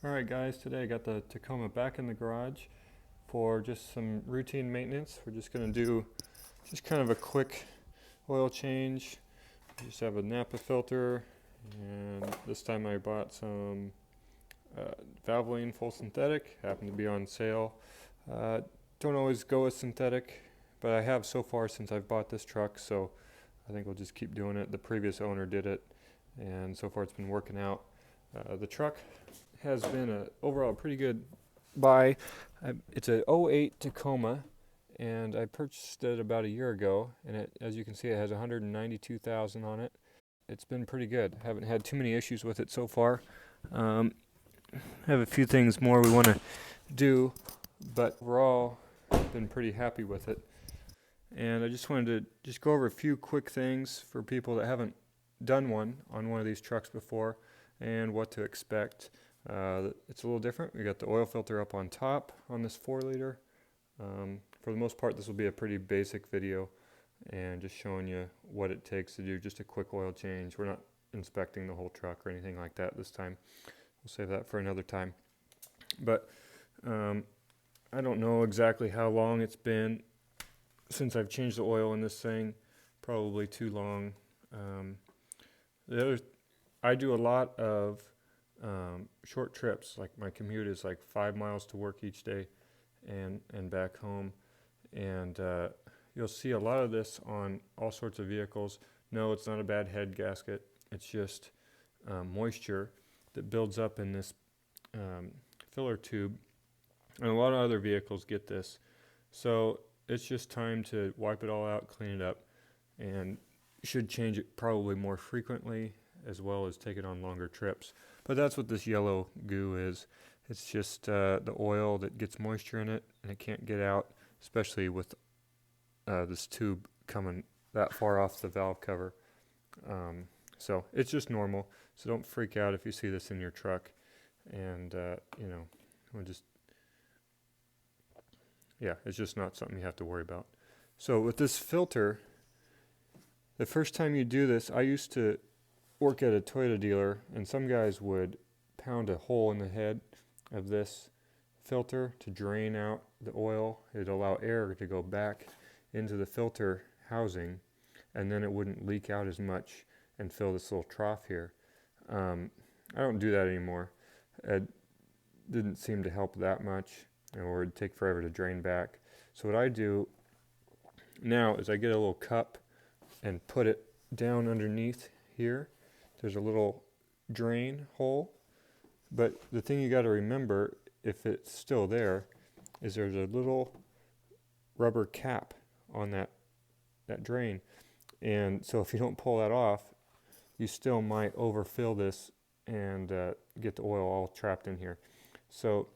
Alright guys, today I got the Tacoma back in the garage for just some routine maintenance. We're just going to do just kind of a quick oil change. Just have a Napa filter, and this time I bought some Valvoline full synthetic, happened to be on sale. Don't always go with synthetic, but I have so far since I've bought this truck, so I think we'll just keep doing it. The previous owner did it, and so far it's been working out. The truck has been a overall pretty good buy. It's a '08 Tacoma, and I purchased it about a year ago, and as you can see, it has 192,000 on it. It's been pretty good. Haven't had too many issues with it so far. I have a few things more we want to do, but overall been pretty happy with it. And I just wanted to just go over a few quick things for people that haven't done one on one of these trucks before and what to expect. It's a little different. We got the oil filter up on top on this 4-liter. For the most part, this will be a pretty basic video and just showing you what it takes to do just a quick oil change. We're not inspecting the whole truck or anything like that this time. We'll save that for another time. But I don't know exactly how long it's been since I've changed the oil in this thing. Probably too long. I do a lot of short trips. Like my commute is like 5 miles to work each day and back home, and you'll see a lot of this on all sorts of vehicles. No, it's not a bad head gasket. It's just moisture that builds up in this filler tube, and a lot of other vehicles get this. So it's just time to wipe it all out, clean it up, and should change it probably more frequently, as well as take it on longer trips. But that's what this yellow goo is. It's just the oil that gets moisture in it, and it can't get out, especially with this tube coming that far off the valve cover. So it's just normal. So don't freak out if you see this in your truck. And, it's just not something you have to worry about. So with this filter, the first time you do this, I used to work at a Toyota dealer, and some guys would pound a hole in the head of this filter to drain out the oil. It'd allow air to go back into the filter housing, and then it wouldn't leak out as much and fill this little trough here. I don't do that anymore. It didn't seem to help that much, or it'd take forever to drain back. So what I do now is I get a little cup and put it down underneath here. There's a little drain hole, but the thing you got to remember, if it's still there, is there's a little rubber cap on that drain, and so if you don't pull that off, you still might overfill this and get the oil all trapped in here. So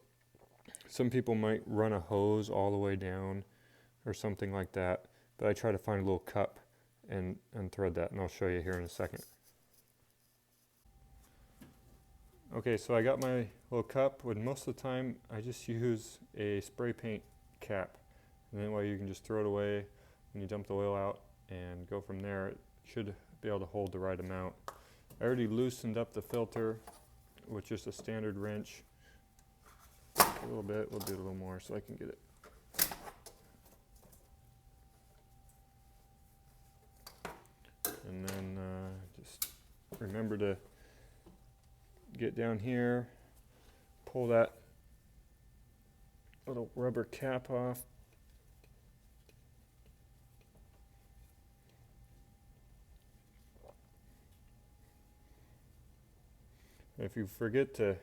some people might run a hose all the way down or something like that, but I try to find a little cup and thread that, and I'll show you here in a second. Okay, so I got my little cup, and most of the time I just use a spray paint cap, and that way you can just throw it away when you dump the oil out and go from there. It should be able to hold the right amount. I already loosened up the filter with just a standard wrench a little bit. We'll do it a little more so I can get it. And then just remember to get down here, pull that little rubber cap off. If you forget to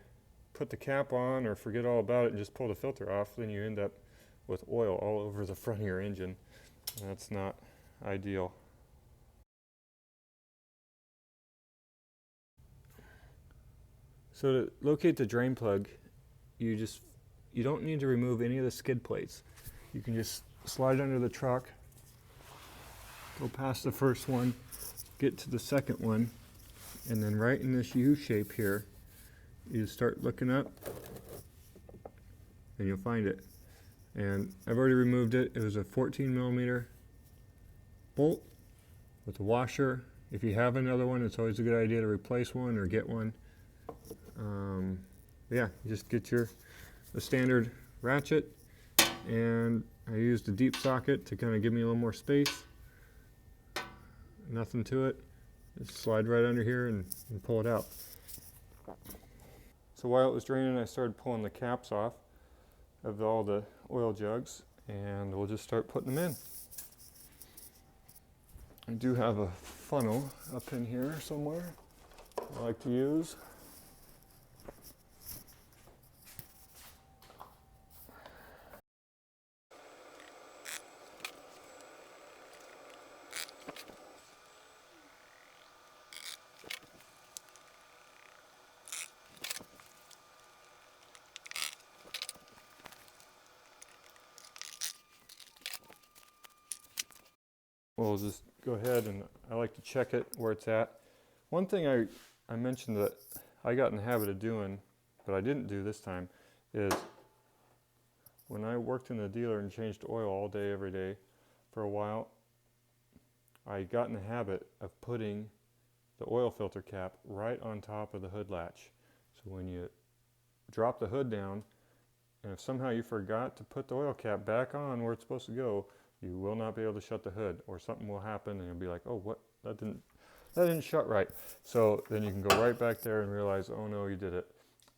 put the cap on or forget all about it and just pull the filter off, then you end up with oil all over the front of your engine. That's not ideal. So to locate the drain plug, you don't need to remove any of the skid plates. You can just slide under the truck, go past the first one, get to the second one, and then right in this U shape here, you start looking up and you'll find it. And I've already removed it. It was a 14 millimeter bolt with a washer. If you have another one, it's always a good idea to replace one or get one. yeah, you just get the standard ratchet, and I used a deep socket to kind of give me a little more space. Nothing to it. Just slide right under here and pull it out. So while it was draining, I started pulling the caps off of all the oil jugs, and we'll just start putting them in. I do have a funnel up in here somewhere I like to use. We'll just go ahead, and I like to check it where it's at. One thing I mentioned that I got in the habit of doing, but I didn't do this time, is when I worked in the dealer and changed oil all day, every day for a while, I got in the habit of putting the oil filter cap right on top of the hood latch. So when you drop the hood down, and if somehow you forgot to put the oil cap back on where it's supposed to go, you will not be able to shut the hood, or something will happen and you'll be like, oh, what, that didn't shut right. So then you can go right back there and realize, oh no, you did it.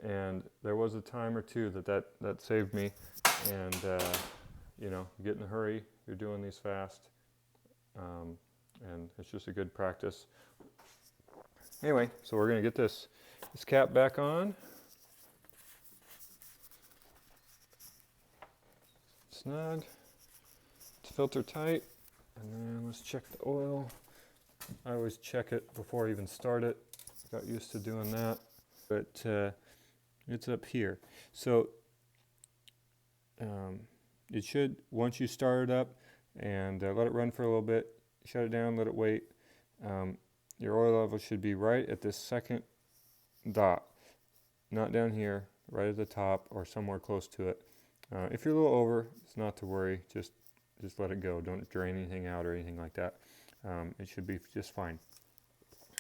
And there was a time or two that saved me. And you know, you get in a hurry, you're doing these fast, and it's just a good practice. Anyway, so we're gonna get this cap back on. Snug. It's filter tight. And then let's check the oil. I always check it before I even start it. Got used to doing that. But it's up here. So it should, once you start it up and let it run for a little bit, shut it down, let it wait. Your oil level should be right at this second dot, not down here, right at the top or somewhere close to it. If you're a little over, it's not to worry. Just let it go. Don't drain anything out or anything like that. It should be just fine.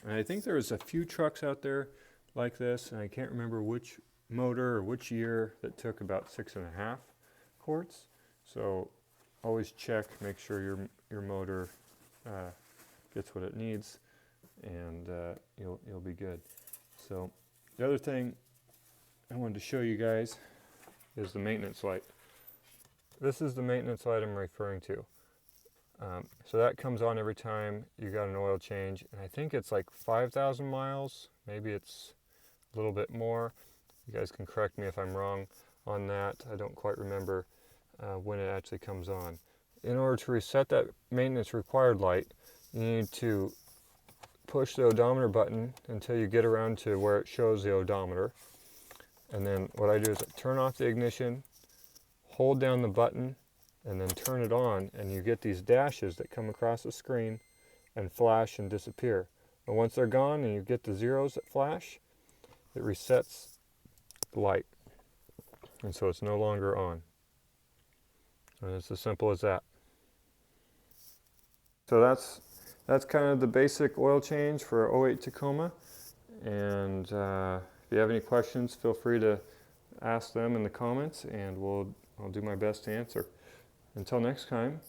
And I think there's a few trucks out there like this, and I can't remember which motor or which year that took about 6.5 quarts. So always check, make sure your motor gets what it needs, and you'll be good. So the other thing I wanted to show you guys is the maintenance light. This is the maintenance light I'm referring to. So that comes on every time you got an oil change, and I think it's like 5,000 miles. Maybe it's a little bit more. You guys can correct me if I'm wrong on that. I don't quite remember when it actually comes on. In order to reset that maintenance required light, you need to push the odometer button until you get around to where it shows the odometer. And then what I do is I turn off the ignition, hold down the button, and then turn it on, and you get these dashes that come across the screen and flash and disappear. And once they're gone and you get the zeros that flash, it resets the light. And so it's no longer on. And it's as simple as that. So that's kind of the basic oil change for 08 Tacoma. And if you have any questions, feel free to ask them in the comments, and I'll do my best to answer. Until next time,